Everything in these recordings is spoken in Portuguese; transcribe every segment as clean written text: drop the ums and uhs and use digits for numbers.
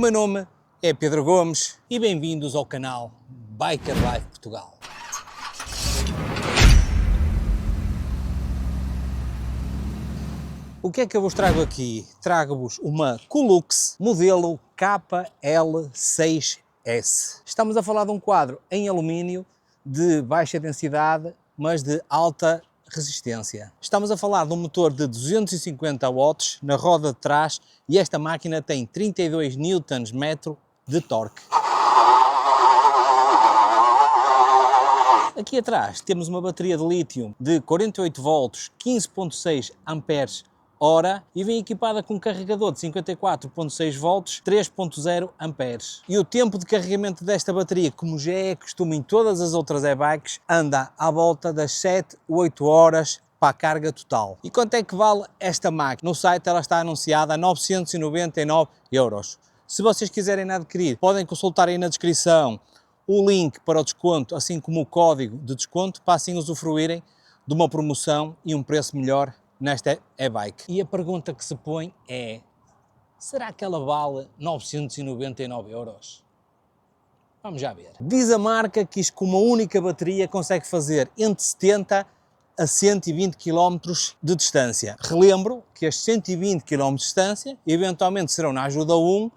O meu nome é Pedro Gomes e bem-vindos ao canal Biker Life Portugal. O que é que eu vos trago aqui? Trago-vos uma Kulux modelo KL6S. Estamos a falar de um quadro em alumínio de baixa densidade, mas de alta resistência. Estamos a falar de um motor de 250 watts na roda de trás e esta máquina tem 32 Nm de torque. Aqui atrás temos uma bateria de lítio de 48 volts, 15.6 amperes hora e vem equipada com um carregador de 54.6 volts, 3.0 amperes. E o tempo de carregamento desta bateria, como já é costume em todas as outras e-bikes, anda à volta das 7 ou 8 horas para a carga total. E quanto é que vale esta máquina? No site ela está anunciada a 999 euros. Se vocês quiserem adquirir, podem consultar aí na descrição o link para o desconto, assim como o código de desconto, para assim usufruírem de uma promoção e um preço melhor nesta e-bike. E a pergunta que se põe é: será que ela vale 999 euros? Vamos já ver. Diz a marca que isto com uma única bateria consegue fazer entre 70 a 120 km de distância. Relembro que estes 120 km de distância eventualmente serão na ajuda 1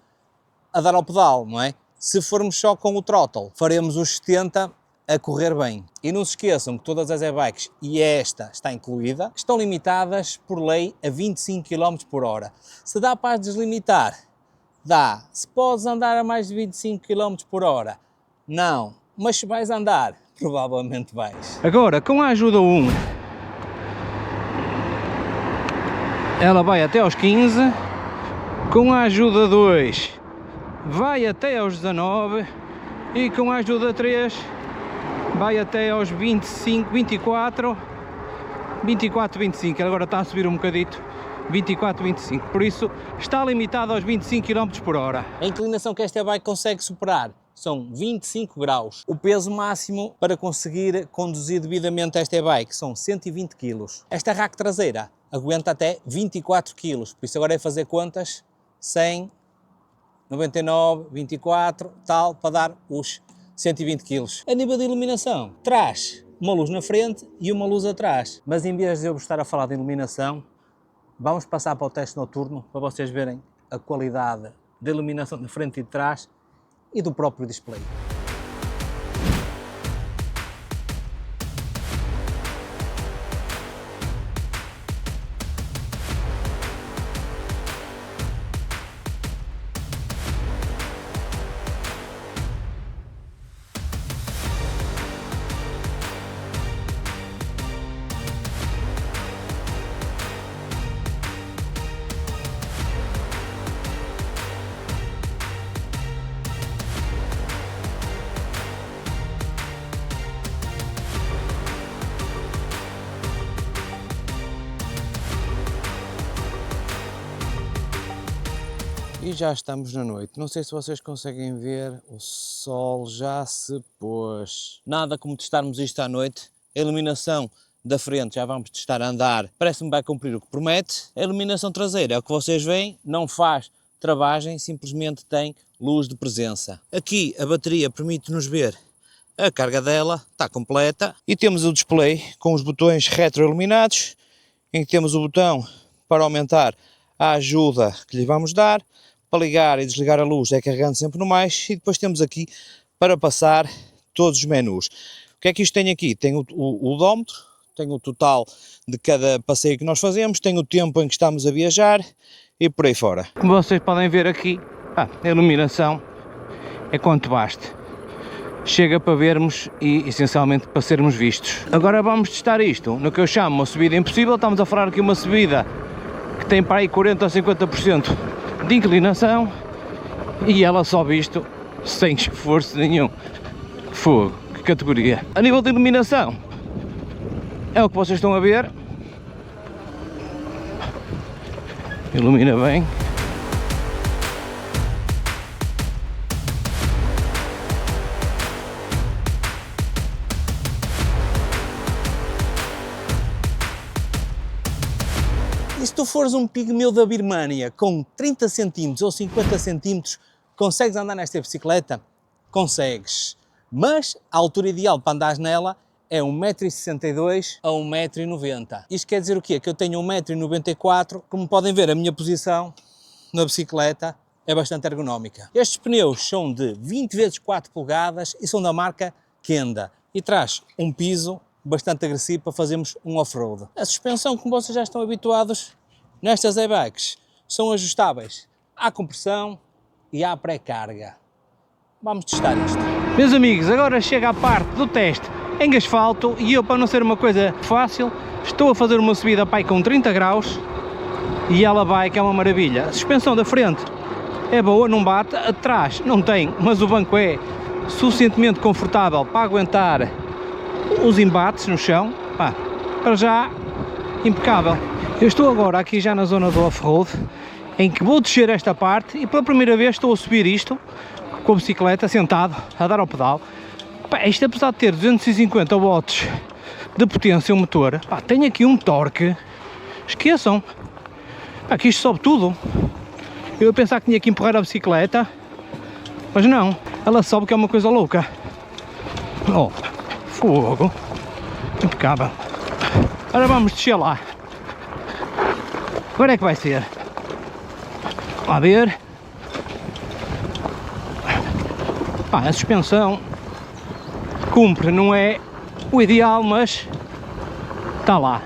a dar ao pedal, não é? Se formos só com o throttle, faremos os 70 a correr bem. E não se esqueçam que todas as e-bikes, e esta está incluída, estão limitadas por lei a 25 km por hora. Se dá para deslimitar, dá. Se podes andar a mais de 25 km por hora, não. Mas se vais andar, provavelmente vais. Agora, com a ajuda 1, ela vai até aos 15. Com a ajuda 2, vai até aos 19. E com a ajuda 3, vai até aos 25, 24, 25, agora está a subir um bocadito, 24, 25, por isso está limitado aos 25 km por hora. A inclinação que esta bike consegue superar são 25 graus. O peso máximo para conseguir conduzir devidamente esta bike são 120 kg. Esta rack traseira aguenta até 24 kg, por isso agora é fazer contas, 100, 99, 24, tal, para dar os 120 kg. A nível de iluminação, traz uma luz na frente e uma luz atrás. Mas em vez de eu estar a falar de iluminação, vamos passar para o teste noturno para vocês verem a qualidade da iluminação de frente e de trás e do próprio display. E já estamos na noite, não sei se vocês conseguem ver, o sol já se pôs. Nada como testarmos isto à noite, a iluminação da frente já vamos testar a andar, parece-me vai cumprir o que promete. A iluminação traseira é o que vocês veem, não faz travagem, simplesmente tem luz de presença. Aqui a bateria permite-nos ver a carga dela, está completa. E temos o display com os botões retroiluminados, em que temos o botão para aumentar a ajuda que lhe vamos dar. Para ligar e desligar a luz é carregando sempre no mais, e depois temos aqui para passar todos os menus. O que é que isto tem aqui? Tem o odómetro, tem o total de cada passeio que nós fazemos, tem o tempo em que estamos a viajar e por aí fora. Como vocês podem ver aqui, a iluminação é quanto baste. Chega para vermos e essencialmente para sermos vistos. Agora vamos testar isto no que eu chamo uma subida impossível. Estamos a falar aqui uma subida que tem para aí 40 ou 50% de inclinação e ela sobe isto sem esforço nenhum. Fogo, que categoria! A nível de iluminação é o que vocês estão a ver, ilumina bem. E se tu fores um pigmeu da Birmânia com 30 cm ou 50 cm, Consegues andar nesta bicicleta? Consegues. Mas a altura ideal para andares nela é 1,62 m a 1,90 m. Isto quer dizer o quê? Que eu tenho 1,94 m. Como podem ver, a minha posição na bicicleta é bastante ergonómica. Estes pneus são de 20 × 4 polegadas e são da marca Kenda. E traz um piso bastante agressivo para fazermos um off-road. A suspensão, como vocês já estão habituados, nestas e-bikes são ajustáveis à compressão e à pré-carga. Vamos testar isto. Meus amigos, agora chega a parte do teste em asfalto e eu, para não ser uma coisa fácil, estou a fazer uma subida para aí com 30 graus e ela vai, que é uma maravilha. A suspensão da frente é boa, não bate, atrás não tem, mas o banco é suficientemente confortável para aguentar os embates no chão. Pá, para já, impecável. Eu estou agora aqui já na zona do off-road, em que vou descer esta parte e pela primeira vez estou a subir isto com a bicicleta, sentado, a dar ao pedal. Pá, isto, apesar de ter 250 watts de potência o motor, pá, tem aqui um torque, esqueçam, pá, que isto sobe tudo. Eu ia pensar que tinha que empurrar a bicicleta, mas não, ela sobe, que é uma coisa louca. Oh, fogo, impecável. Agora vamos descer lá. Agora é que vai ser. A ver. Pá, a suspensão cumpre, não é o ideal, mas está lá.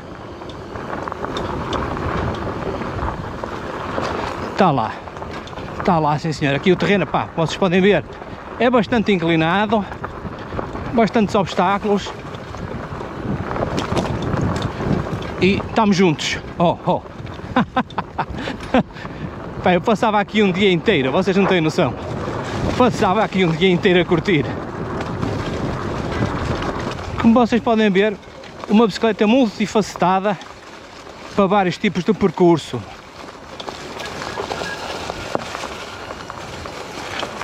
Está lá. Está lá, sim senhor. Aqui o terreno, pá, vocês podem ver, é bastante inclinado, bastantes obstáculos. E estamos juntos. Oh, oh. Pá, eu passava aqui um dia inteiro, vocês não têm noção. Passava aqui um dia inteiro a curtir. Como vocês podem ver, uma bicicleta multifacetada para vários tipos de percurso.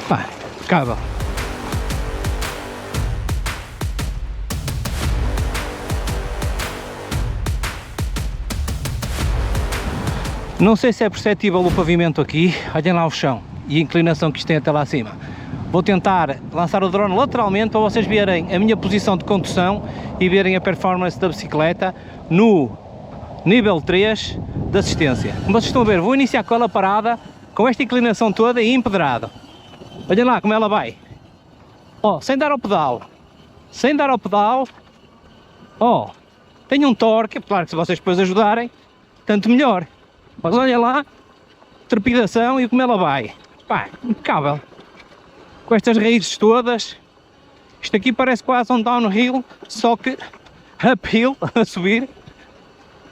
Pá, impecável. Não sei se é perceptível o pavimento aqui, olhem lá o chão e a inclinação que isto tem até lá acima. Vou tentar lançar o drone lateralmente para vocês verem a minha posição de condução e verem a performance da bicicleta no nível 3 de assistência. Como vocês estão a ver, vou iniciar com ela parada, com esta inclinação toda e empedrado. Olhem lá como ela vai. Ó, sem dar ao pedal. Sem dar ao pedal. Ó, tem um torque, claro que se vocês depois ajudarem, tanto melhor. Mas olha lá, trepidação e como ela vai. Pá, impecável. Com estas raízes todas. Isto aqui parece quase um downhill, só que uphill, a subir.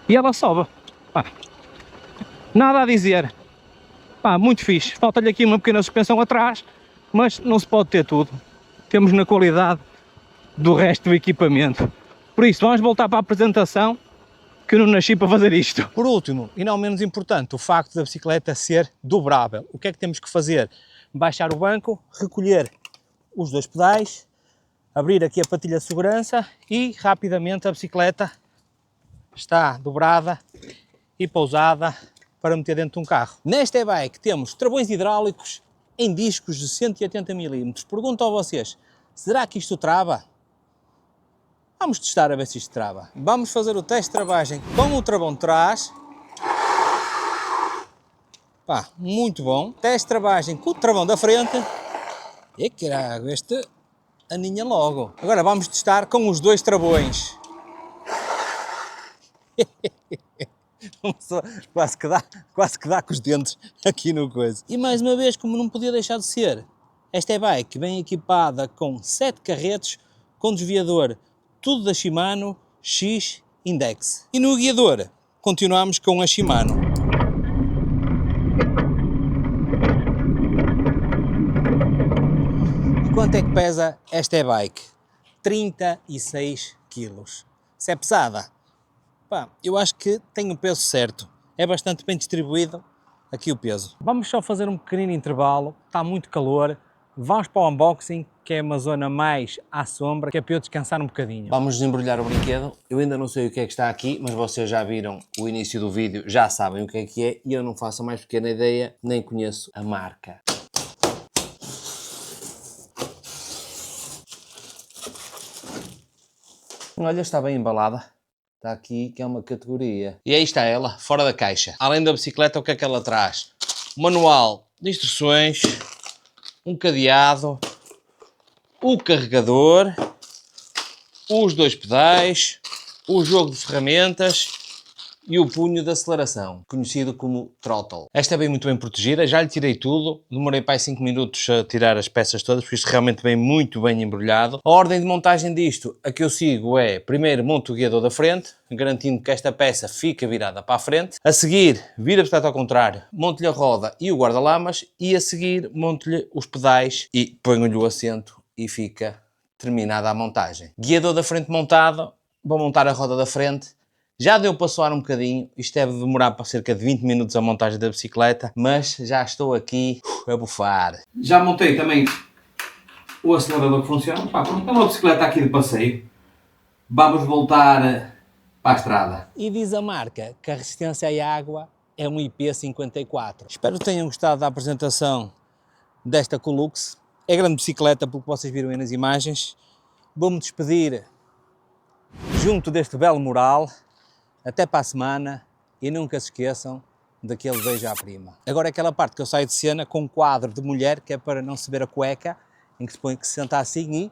E ela sobe. Pá, nada a dizer. Pá, muito fixe. Falta-lhe aqui uma pequena suspensão atrás, mas não se pode ter tudo. Temos na qualidade do resto do equipamento. Por isso, vamos voltar para a apresentação, que eu não nasci para fazer isto. Por último, e não menos importante, o facto da bicicleta ser dobrável. O que é que temos que fazer? Baixar o banco, recolher os dois pedais, abrir aqui a patilha de segurança e rapidamente a bicicleta está dobrada e pousada para meter dentro de um carro. Nesta e-bike temos travões hidráulicos em discos de 180 mm. Pergunto a vocês, será que isto trava? Vamos testar a ver se isto trava. Vamos fazer o teste de travagem com o travão de trás. Pá, muito bom. Teste de travagem com o travão da frente. E caralho, este aninha logo. Agora vamos testar com os dois travões. quase que dá com os dentes aqui no coisa. E mais uma vez, como não podia deixar de ser, esta e-bike vem equipada com 7 carretes, com desviador tudo da Shimano X Index. E no guiador continuamos com a Shimano. E quanto é que pesa esta e-bike? 36 kg. Se é pesada? Pá, eu acho que tem o peso certo. É bastante bem distribuído aqui o peso. Vamos só fazer um pequenino intervalo. Está muito calor. Vamos para o unboxing, que é uma zona mais à sombra, que é para eu descansar um bocadinho. Vamos desembrulhar o brinquedo. Eu ainda não sei o que é que está aqui, mas vocês já viram o início do vídeo, já sabem o que é e eu não faço a mais pequena ideia, nem conheço a marca. Olha, está bem embalada. Está aqui que é uma categoria. E aí está ela, fora da caixa. Além da bicicleta, o que é que ela traz? Um manual de instruções, um cadeado, o carregador, os 2 pedais, o jogo de ferramentas e o punho de aceleração, conhecido como throttle. Esta é muito bem protegida, já lhe tirei tudo, demorei para aí 5 minutos a tirar as peças todas, porque isto realmente vem muito bem embrulhado. A ordem de montagem disto, a que eu sigo é, primeiro monto o guiador da frente, garantindo que esta peça fica virada para a frente. A seguir, vira portanto ao contrário, monto-lhe a roda e o guarda-lamas, e a seguir monto-lhe os pedais e ponho-lhe o assento e fica terminada a montagem. Guiador da frente montado, vou montar a roda da frente. Já deu para soar um bocadinho, isto deve demorar para cerca de 20 minutos a montagem da bicicleta, mas já estou aqui a bufar. Já montei também o acelerador que funciona. Pá, pronto, é uma bicicleta aqui de passeio. Vamos voltar para a estrada. E diz a marca que a resistência à água é um IP54. Espero que tenham gostado da apresentação desta Colux. É grande bicicleta, pelo que vocês viram aí nas imagens. Vou-me despedir junto deste belo mural. Até para a semana e nunca se esqueçam daquele beijo à prima. Agora é aquela parte que eu saio de cena com um quadro de mulher, que é para não se ver a cueca, em que se põe que se senta assim e